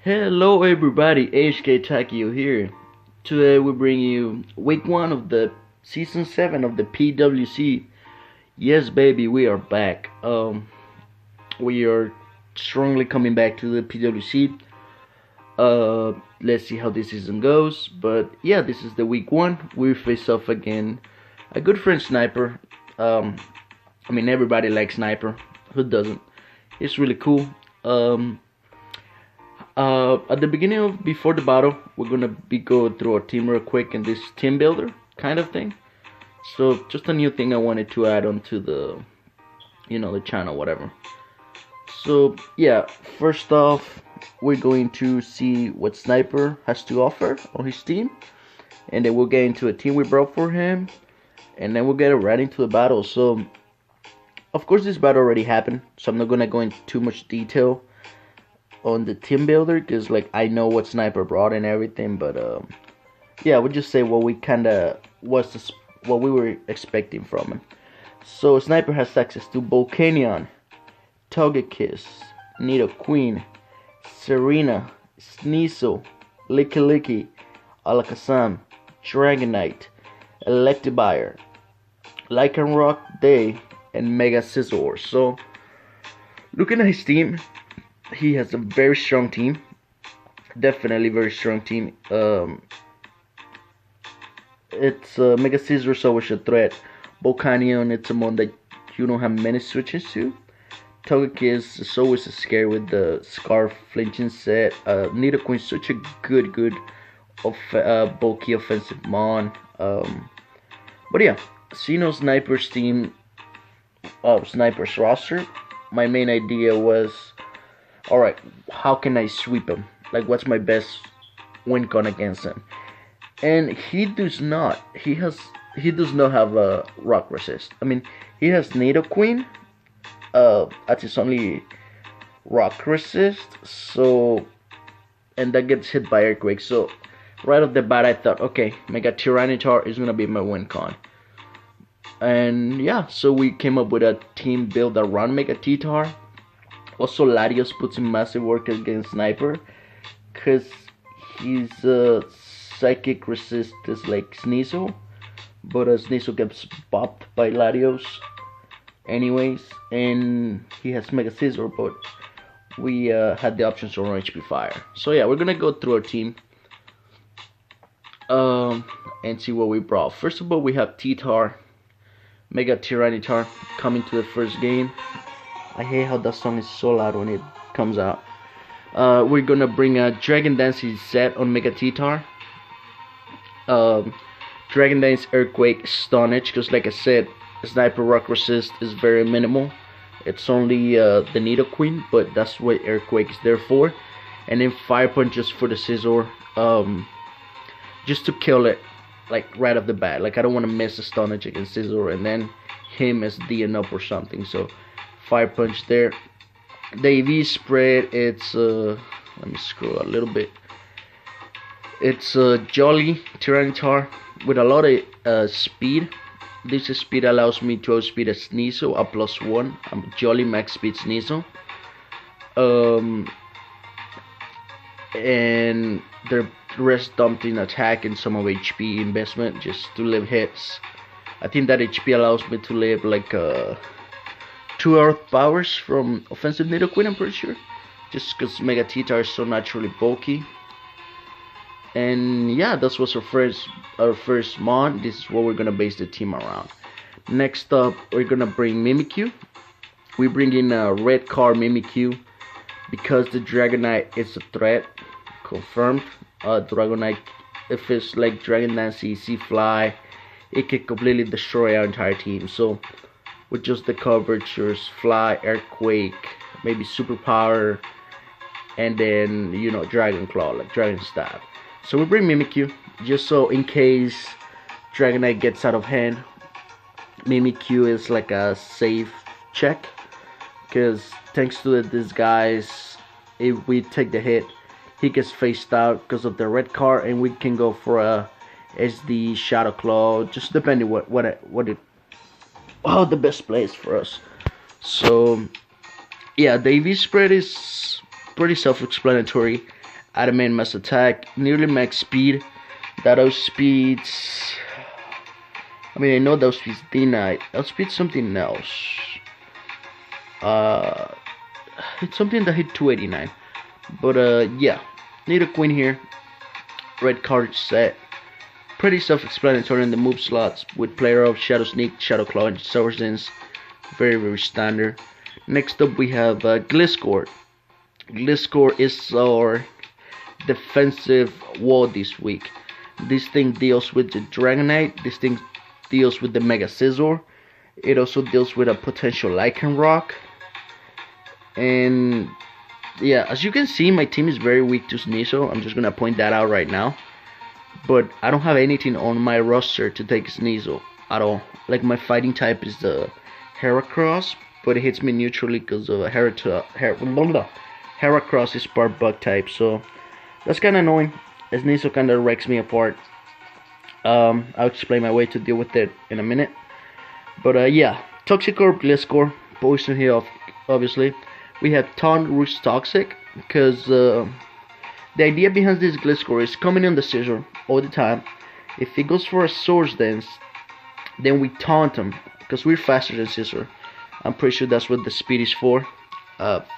Hello everybody, HK Takio here. Today we bring you week 1 of the season 7 of the PWC. Yes baby, we are back. We are strongly coming back to the PWC. Let's see how this season goes. But yeah, this is the week 1. We face off again a good friend Sniper. Everybody likes Sniper. Who doesn't? He's really cool. At the beginning of before the battle, we're gonna be going through our team real quick in this team builder kind of thing. So just a new thing I wanted to add onto the the channel, whatever. So yeah, first off, we're going to see what Sniper has to offer on his team, and then we'll get into a team we brought for him, and then we'll get right into the battle. So of course this battle already happened, so I'm not gonna go into too much detail on the team builder, because like I know what Sniper brought and everything, but yeah, we'll just say what we what we were expecting from him. So Sniper has access to Volcanion, Togekiss, Nidoqueen, Serena, Sneasel, Licky Licky, Alakazam, Dragonite, Electivire, Lycanroc Day, and Mega Scizor. So looking at his team, he has a very strong team, definitely very strong team. It's Mega Scizor is always a threat. Volcanion, it's a mon that you don't have many switches to. Togekiss is always scary with the Scarf flinching set. Nidoqueen is such a good bulky offensive mon. But yeah, Sniper's team, Sniper's roster. My main idea was, alright, how can I sweep him? Like, what's my best win con against him? And he does not have a rock resist. He has Nidoqueen, that's his only rock resist, so, and that gets hit by Earthquake. So right off the bat I thought, okay, Mega Tyranitar is gonna be my win con. And yeah, so we came up with a team build around Mega T-Tar. Also, Latios puts in massive work against Sniper, because his psychic resist is like Sneasel, but Sneasel gets bopped by Latios anyways, and he has Mega Scizor, but we had the options to run HP Fire. So yeah, we're gonna go through our team and see what we brought. First of all, we have T-Tar, Mega Tyranitar coming to the first game. I hate how that song is so loud when it comes out. We're gonna bring a Dragon Dance set on Mega T-Tar. Dragon Dance, Earthquake, Stonage, because like I said, Sniper Rock Resist is very minimal. It's only the Nidoqueen, but that's what Earthquake is there for. And then Fire Punch just for the Scizor, just to kill it, like right off the bat. Like, I don't want to miss a Stonage against Scizor and then him as D'ing up or something. So Fire Punch there. The AV spread, it's let me scroll a little bit. It's Jolly Tyranitar with a lot of speed. This speed allows me to outspeed a Sneasel, a +1. I'm Jolly max speed Sneasel. And the rest dumped in attack and some of HP investment just to live hits. I think that HP allows me to live like 2 Earth powers from offensive Nidoqueen, I'm pretty sure, just because Mega T-Tar is so naturally bulky. And yeah, that was our first mon. This is what we're gonna base the team around. Next up, we're gonna bring Mimikyu. We bring in a red card Mimikyu because the Dragonite is a threat, confirmed. Dragonite, if it's like Dragon Dance, CC Fly, it can completely destroy our entire team. So with just the coverage, there's Fly, Earthquake, maybe Superpower, and then Dragon Claw, like Dragon Stab. So we bring Mimikyu just so in case Dragonite gets out of hand, Mimikyu is like a safe check, because thanks to the disguise, if we take the hit, he gets faced out because of the red card, and we can go for a SD Shadow Claw, just depending how the best plays for us. So yeah, the AV spread is pretty self-explanatory. Adamant mass attack, nearly max speed. That outspeeds. I mean, I know that outspeeds D-Knight. Outspeeds something else. It's something that hit 289. But yeah, Nidoqueen here. Red card set. Pretty self-explanatory in the move slots with Player Up, Shadow Sneak, Shadow Claw, and Sour Sense. Very, very standard. Next up we have Gliscor. Gliscor is our defensive wall this week. This thing deals with the Dragonite. This thing deals with the Mega Scizor. It also deals with a potential Lycanroc. And yeah, as you can see, my team is very weak to Sneasel. I'm just gonna point that out right now. But I don't have anything on my roster to take Sneasel at all. Like, my fighting type is the Heracross, but it hits me neutrally because of Heracross is part bug type, so that's kind of annoying. Sneasel kind of wrecks me apart. I'll explain my way to deal with it in a minute. But yeah, Toxicor, Gliscor, Poison here, obviously. We have Taunt, Roost, Toxic, because the idea behind this Gliscor is coming on the Scizor all the time. If he goes for a Swords Dance, then we taunt him, because we're faster than Scizor. I'm pretty sure that's what the speed is for.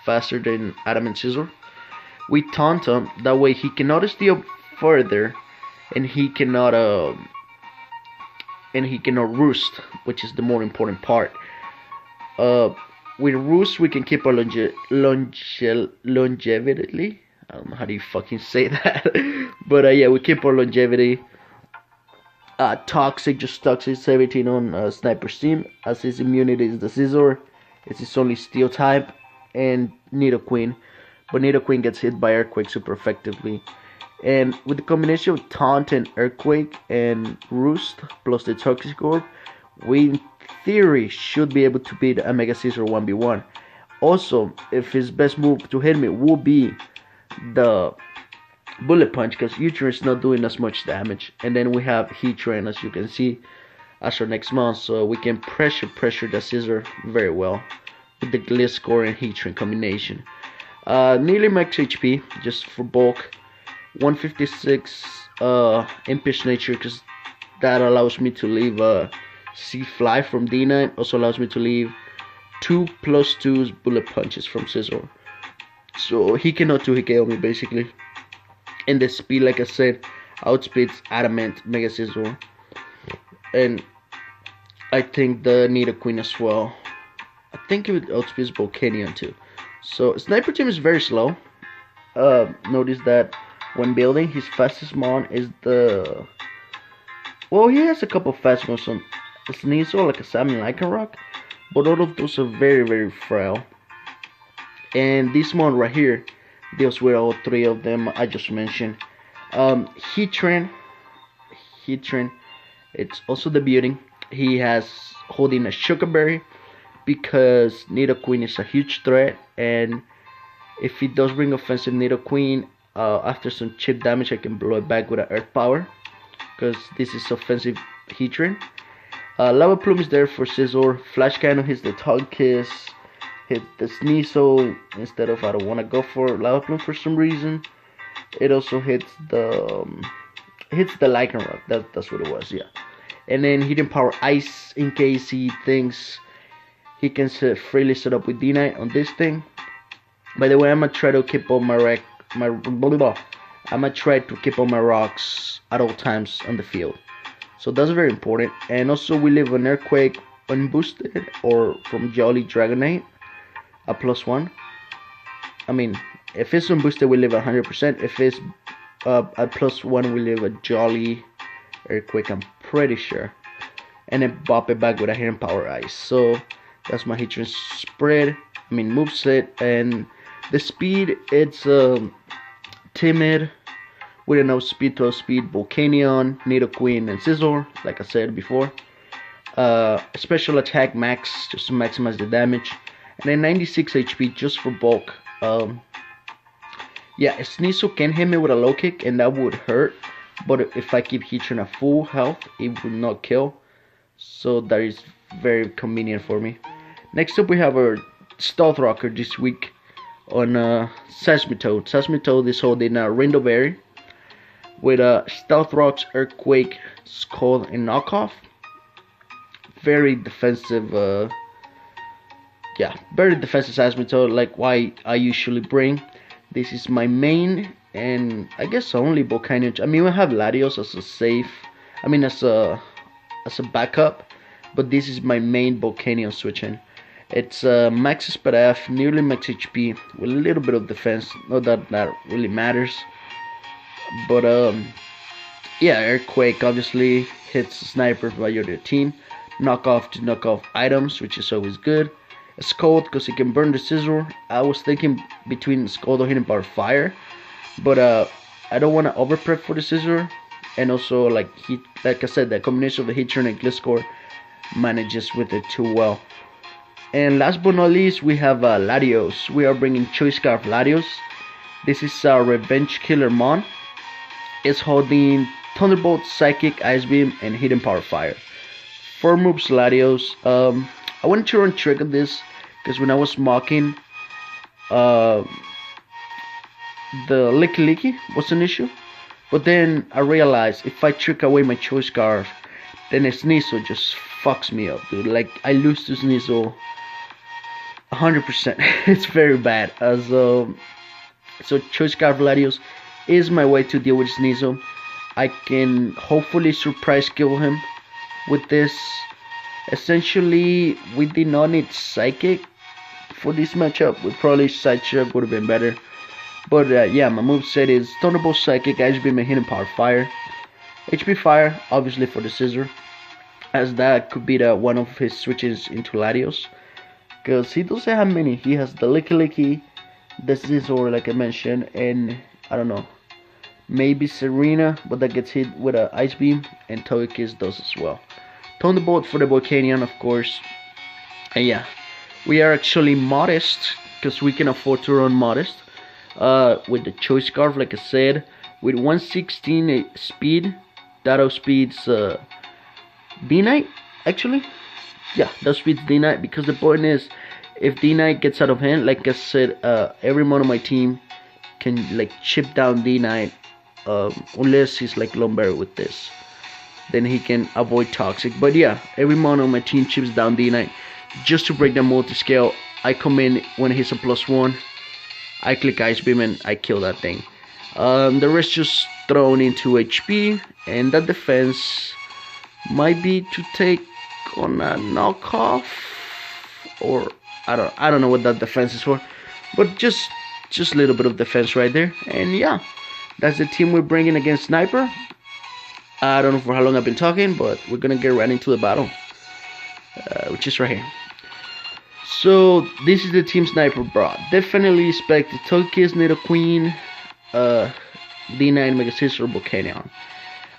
Faster than Adamant Scizor. We taunt him, that way he cannot steal further, and he cannot roost, which is the more important part. With Roost we can keep our longevity. I don't know how do you fucking say that. But yeah, we keep our longevity. Toxic, just Toxic 17 on Sniper Steam, as his immunity is the Scizor. It's his only steel type. And Nidoqueen. But Nidoqueen gets hit by Earthquake super effectively. And with the combination of Taunt and Earthquake and Roost plus the Toxic Orb, we in theory should be able to beat a Mega Scizor 1v1. Also, if his best move to hit me will be the Bullet Punch, because Heatran is not doing as much damage. And then we have Heatran, as you can see, as our next month, so we can pressure the Scizor very well with the Gliscor and Heatran combination. Nearly max HP, just for bulk. 156 Impish Nature, because that allows me to leave C-Fly from D9. Also allows me to leave 2+2 Bullet Punches from Scizor. So he cannot 2-KO me basically. And the speed, like I said, outspeeds Adamant, Mega Scizor. And I think the Nidoqueen as well. I think it outspeeds Volcanion too. So Sniper Team is very slow. Notice that when building, his fastest mon is the... Well, he has a couple fast ones on Sneasel, like a Salmon Lycanroc. But all of those are very, very frail. And this mon right here deals with all three of them I just mentioned. Heatran, it's also the beauty. He has holding a Sugar Berry, because Nidoqueen is a huge threat, and if he does bring offensive Nidoqueen, after some chip damage I can blow it back with an Earth Power, because this is offensive Heatran. Lava Plume is there for Scizor. Flash Cannon hits the Togekiss, hit the Sneasel instead of, I don't want to go for Lava Plume for some reason. It also hits the Lycanroc. That's what it was, yeah. And then Hidden Power Ice in case he thinks he can freely set up with D9 on this thing. By the way, I'm gonna try to keep all my rocks at all times on the field. So that's very important. And also we leave an Earthquake unboosted or from Jolly Dragonite, a +1. I mean, if it's unboosted we leave 100%. If it's a +1 we leave a Jolly Earthquake, I'm pretty sure. And then bop it back with a Hidden Power Ice. So that's my Heatran spread. I mean moveset. And the speed, it's timid with an outspeed to outspeed Volcanion, Nidoqueen, and Scizor, like I said before. Special attack max, just to maximize the damage. And then 96 HP just for bulk. Yeah, Sneasel can hit me with a low kick and that would hurt. But if I keep Heatran at full health, it would not kill. So that is very convenient for me. Next up we have our Stealth Rocker this week. on Sesame Toad. Sesame Toad is holding a Rainbow Berry with Stealth Rocks, Earthquake, Scald, and Knockoff. Very defensive, very defensive Sesame Toad, like why I usually bring. This is my main, and I guess only Volcanion. I mean, we have Latios as a safe, as a backup, but this is my main Volcanion switching. It's max speed F, nearly max HP, with a little bit of defense. Not that that really matters, but Earthquake obviously hits Sniper by your team. Knockoff to knock off items, which is always good. A Scald because it can burn the Scissor. I was thinking between Scald or Hidden Power Fire, but I don't want to over prep for the Scissor, and also like I said, the combination of the Heatran and Gliscor manages with it too well. And last but not least, we have Latios. We are bringing Choice Scarf Latios. This is our Revenge Killer Mon. It's holding Thunderbolt, Psychic, Ice Beam, and Hidden Power Fire. 4 moves Latios. I wanted to run Trick on this because when I was mocking, the Licky Licky was an issue. But then I realized if I trick away my Choice Scarf, then a Sneasel just fucks me up, dude. Like, I lose to Sneasel 100%. It's very bad. So Choice Scarf Latios is my way to deal with Sneasel. I can hopefully surprise kill him with this. Essentially, we did not need Psychic for this matchup. We probably Sideshock would have been better. But my moveset is Thunderbolt, Psychic, Ice Beam, and Hidden Power Fire. HP Fire, obviously for the Scissor, as that could be one of his switches into Latios. Because he doesn't have many. He has the Licky Licky, the Scissor, like I mentioned, and I don't know, maybe Serena, but that gets hit with an Ice Beam, and Togekiss does as well. Thunderbolt for the Volcanion, of course. And we are actually modest because we can afford to run modest. With the Choice Scarf, like I said, with 116 speed, that outspeeds D-Knight, actually. Yeah, that speeds D-Knight, because the point is, if D-Knight gets out of hand, like I said, every one on my team can like chip down D-Knight, unless he's like Lumberry with this. Then he can avoid Toxic. But yeah, every mon on my team chips down D-Knight. Just to break the multi-scale, I come in when he's a +1. I click Ice Beam and I kill that thing. The rest just thrown into HP, and that defense might be to take on a knockoff, or I don't know what that defense is for, but just a little bit of defense right there. And yeah, that's the team we're bringing against Sniper. I don't know for how long I've been talking, but we're gonna get right into the battle, which is right here. So this is the team Sniper brought. Definitely expect the Togekiss, Nidoqueen, D9, Mega Scissor, Volcanion.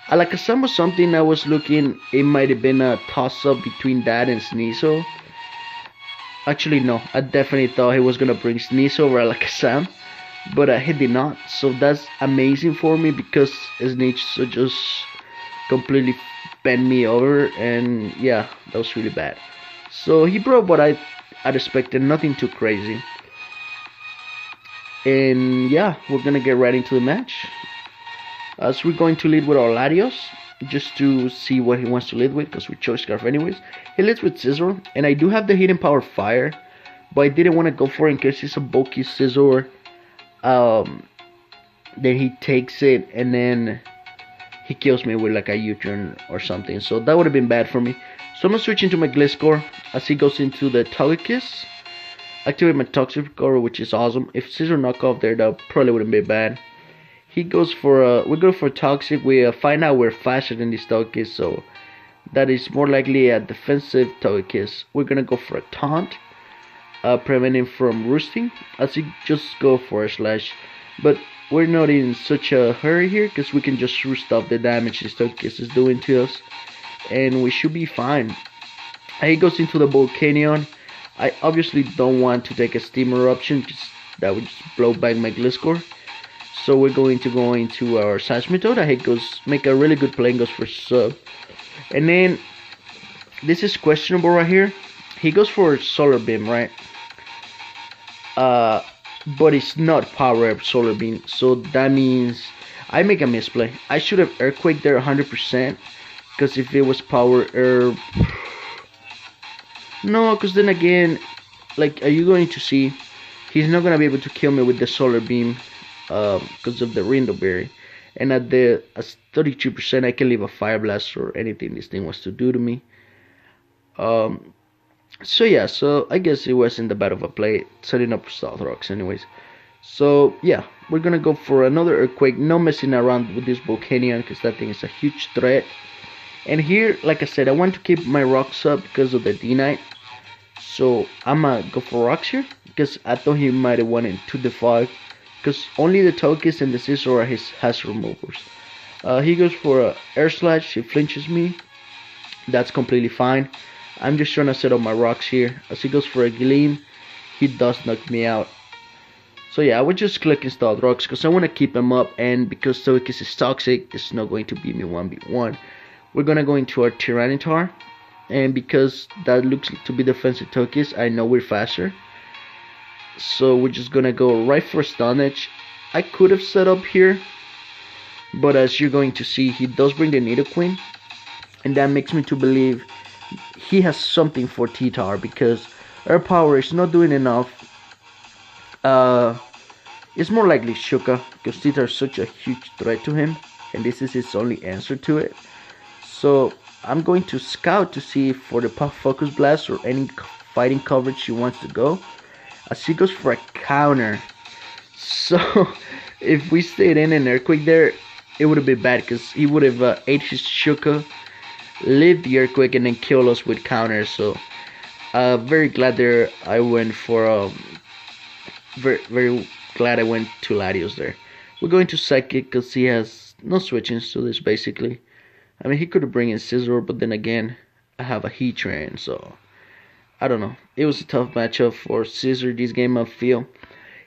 Like I said, was something I was looking, it might have been a toss-up between that and Sneasel. Actually, no, I definitely thought he was gonna bring Sneasel over Alakazam, but he did not. So that's amazing for me, because Sneasel just completely bent me over, and yeah, that was really bad. So he brought what I'd expected, nothing too crazy. And yeah, we're gonna get right into the match. So we're going to lead with our Latios, just to see what he wants to lead with, because we chose Scarf anyways. He leads with Scissor, and I do have the Hidden Power Fire, but I didn't want to go for it in case it's a bulky Scissor. Then he takes it, and then he kills me with like a U-turn or something, so that would have been bad for me. So I'm gonna switch into my Gliscor as he goes into the Togekiss. Activate my Toxic Recover, which is awesome. If Scissor knock off there, that probably wouldn't be bad. He goes for we go for Toxic. We find out we're faster than this Togekiss, so that is more likely a defensive Togekiss. We're gonna go for a Taunt, prevent him from roosting, as he just go for a Slash. But we're not in such a hurry here, because we can just roost off the damage this Togekiss is doing to us, and we should be fine. He goes into the Volcanion. I obviously don't want to take a Steam Eruption, because that would just blow back my Gliscor. So we're going to go into our Sesame Toad. He goes make a really good play and goes for Sub. And then this is questionable right here. He goes for Solar Beam, right? but it's not power up solar beam, so that means I make a misplay. I should have earthquake there 100%, because if it was power herb, no, because then again, like, are you going to see he's not gonna be able to kill me with the solar beam because of the window berry, and at the 32% I can leave a fire blast or anything this thing wants to do to me. So yeah, so I guess it wasn't that bad of a play setting up Stealth Rocks anyways. So yeah, we're gonna go for another earthquake, no messing around with this Volcanion because that thing is a huge threat. And here, like I said, I want to keep my rocks up because of the D-Knight. So I'ma go for rocks here because I thought he might have wanted to defog, because only the Togekiss and the Scizor are his hazard removers. He goes for a air slash, he flinches me. That's completely fine. I'm just trying to set up my rocks here. As he goes for a Gleam, he does knock me out. So yeah, I would just click install rocks because I want to keep him up, and because Togekiss is toxic, it's not going to beat me 1v1. We're gonna go into our Tyranitar, and because that looks to be defensive Togekiss, I know we're faster. So we're just gonna go right for Stun Edge. I could have set up here, but as you're going to see, he does bring the Nidoqueen, and that makes me to believe he has something for T-Tar, because Air Power is not doing enough. It's more likely Shuka, because T-Tar is such a huge threat to him, and this is his only answer to it. So I'm going to scout to see for the Puff Focus Blast or any fighting coverage he wants to go, as he goes for a counter. So if we stayed in an Earthquake there, it would have been bad, because he would have ate his Shuka, live the Earthquake, and then kill us with counters. So very glad there I went for very glad I went to Latios there. We're going to Psychic because he has no switching to this basically. I mean, he could have bring in Scizor, but then again I have a Heatran, so I don't know. It was a tough matchup for Scizor this game, I feel.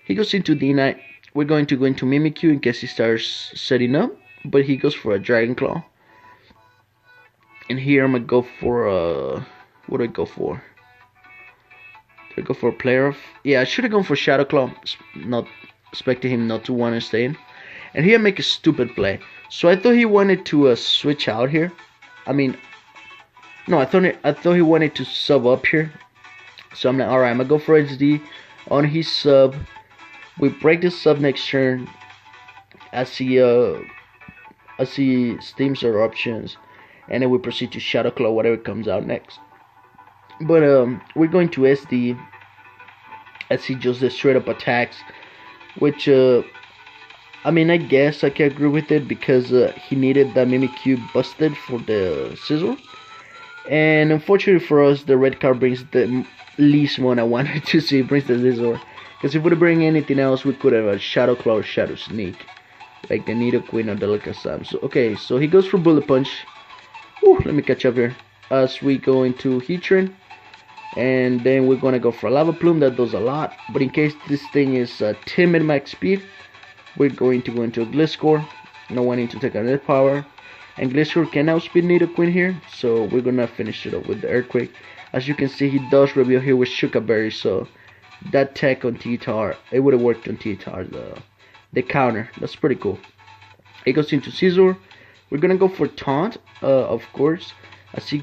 He goes into D-Knight. We're going to go into Mimikyu in case he starts setting up, but he goes for a Dragon Claw. And here I'm gonna go for what do I go for? Did I go for a player off? Yeah, I should have gone for Shadow Claw, not expecting him not to want to stay in. And here I make a stupid play. So I thought he wanted to switch out here. I mean, no, I thought he wanted to sub up here. So I'm like, alright, I'm gonna go for HD on his sub. We break the sub next turn. I see steams or options, and then we proceed to Shadow Claw whatever comes out next. But we're going to SD as he just straight up attacks, which I mean, I guess I can agree with it because he needed that Mimikyu busted for the Scizor. And unfortunately for us, the red card brings the least one I wanted to see. It brings the Scizor. Because if we would bring anything else, we could have a Shadow Claw or Shadow Sneak, like the Nidoqueen or the Lucasam. So okay, so he goes for Bullet Punch. Whew, let me catch up here. As we go into Heatran, and then we're gonna go for a Lava Plume. That does a lot. But in case this thing is timid max speed, we're going to go into a Gliscor, not wanting to take another power. And Gliscor can outspeed Nidoqueen here, so we're gonna finish it up with the Earthquake. As you can see, he does reveal here with Shuka Berry, so that tech on T-Tar, it would have worked on T-Tar, the counter. That's pretty cool. He goes into Scizor. We're gonna go for Taunt, of course. As he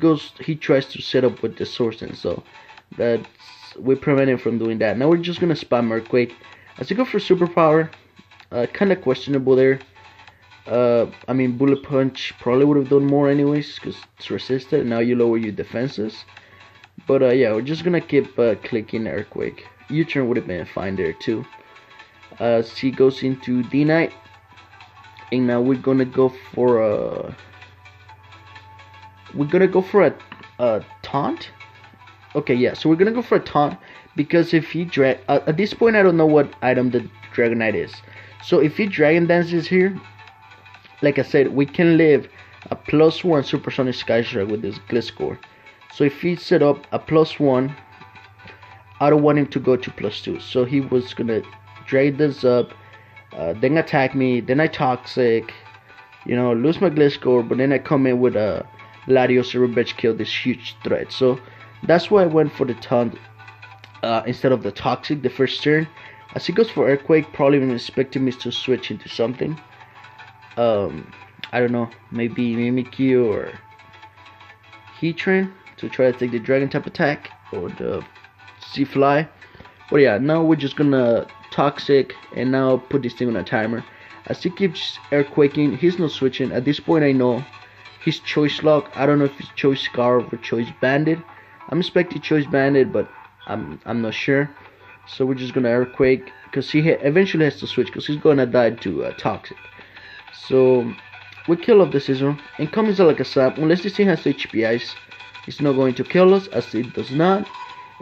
tries to set up with the Swords, and so we prevent him from doing that. Now we're just gonna spam Earthquake. As he go for Superpower, kind of questionable there. I mean, Bullet Punch probably would have done more anyways because it's resisted. Now you lower your defenses. But yeah, we're just gonna keep clicking Earthquake. U-turn would have been fine there too. He goes into D-Knight, and now we're gonna go for a taunt. Okay, yeah, so we're gonna go for a taunt because if he at this point I don't know what item the Dragonite is. So if he Dragon Dances here, like I said, we can live a +1 Supersonic Sky Strike with this Gliscor. So if he set up a +1, I don't want him to go to +2. So he was gonna drag this up, then attack me, then I Toxic, lose my Gliscor, but then I come in with a Latios Revenge Kill, this huge threat. So that's why I went for the Taunt instead of the Toxic the first turn. As he goes for Earthquake, probably even expecting me to switch into something. I don't know, maybe Mimikyu or Heatran to try to take the Dragon type attack or the Sea Fly. But yeah, now we're just gonna Toxic and now put this thing on a timer. As he keeps Earthquaking, he's not switching. At this point, I know he's Choice Lock. I don't know if it's Choice Scarf or Choice Banded. I'm expecting Choice Banded, but I'm not sure. So we're just gonna Earthquake because he eventually has to switch because he's gonna die to Toxic. So we kill off the Scizor and comes out like a sap. Unless this thing has HP Ice, it's not going to kill us, as it does not,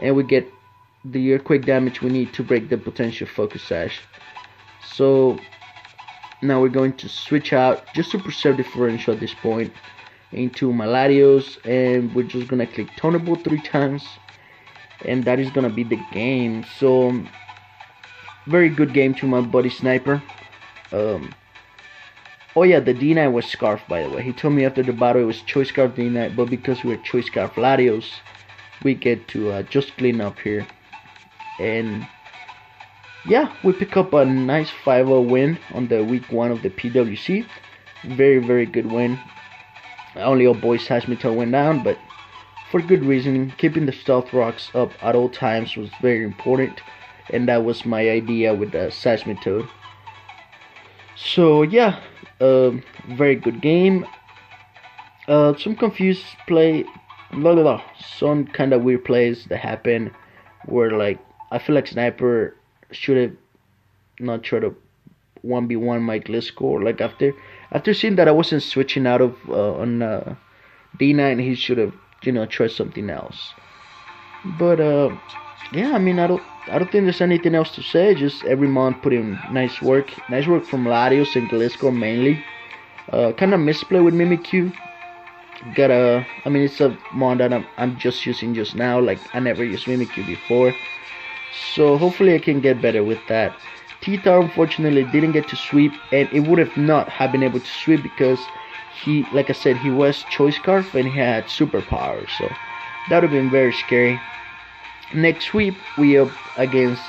and we get the Earthquake damage we need to break the potential Focus Sash. So now we're going to switch out just to preserve differential at this point into Maladios, and we're just gonna click Thunderbolt 3 times, and that is gonna be the game. So very good game to my buddy Sniper. Oh yeah, the D9 was Scarf, by the way. He told me after the battle it was Choice Scarf D9, but because we're Choice Scarf Latios, we get to just clean up here. And yeah, we pick up a nice 5-0 win on the week 1 of the PWC. Very, very good win. Only our boy Sashmito went down, but for good reason. Keeping the Stealth Rocks up at all times was very important, and that was my idea with the Sashmito. So yeah, very good game. Some confused play, some kind of weird plays that happen where, like, I feel like Sniper should have not tried to 1v1 my Gliscor. Like after seeing that I wasn't switching out of on D9, he should have, you know, tried something else. But yeah, I mean, I don't think there's anything else to say. Just every month put in nice work from Latios and Gliscor mainly. Kind of misplay with Mimikyu. I mean, it's a mon that I'm just using just now. Like, I never used Mimikyu before, so hopefully I can get better with that. T-Tar unfortunately didn't get to sweep, and it would have not have been able to sweep because he, like I said, he was Choice Scarf and he had superpowers, so that would have been very scary. Next sweep we up against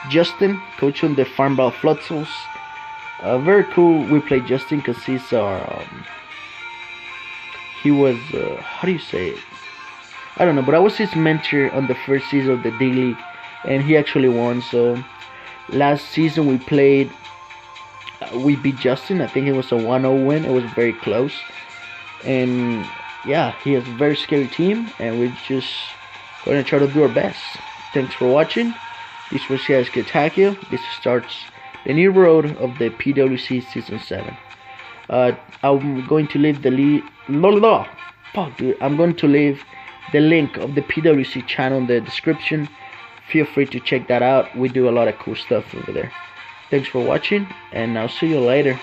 Justin, coach on the Farm Ball Floatzel's. Very cool. We played Justin because he's our he was how do you say it? I don't know, but I was his mentor on the first season of the D-League, and he actually won. So last season we played, we beat Justin. I think it was a 1-0 win. It was very close, and yeah, he has a very scary team, and we're just going to try to do our best. Thanks for watching. This was Garchomps. This starts the new road of the PWC Season 7. I'm going to leave the I'm going to leave the link of the PWC channel in the description. Feel free to check that out. We do a lot of cool stuff over there. Thanks for watching, and I'll see you later.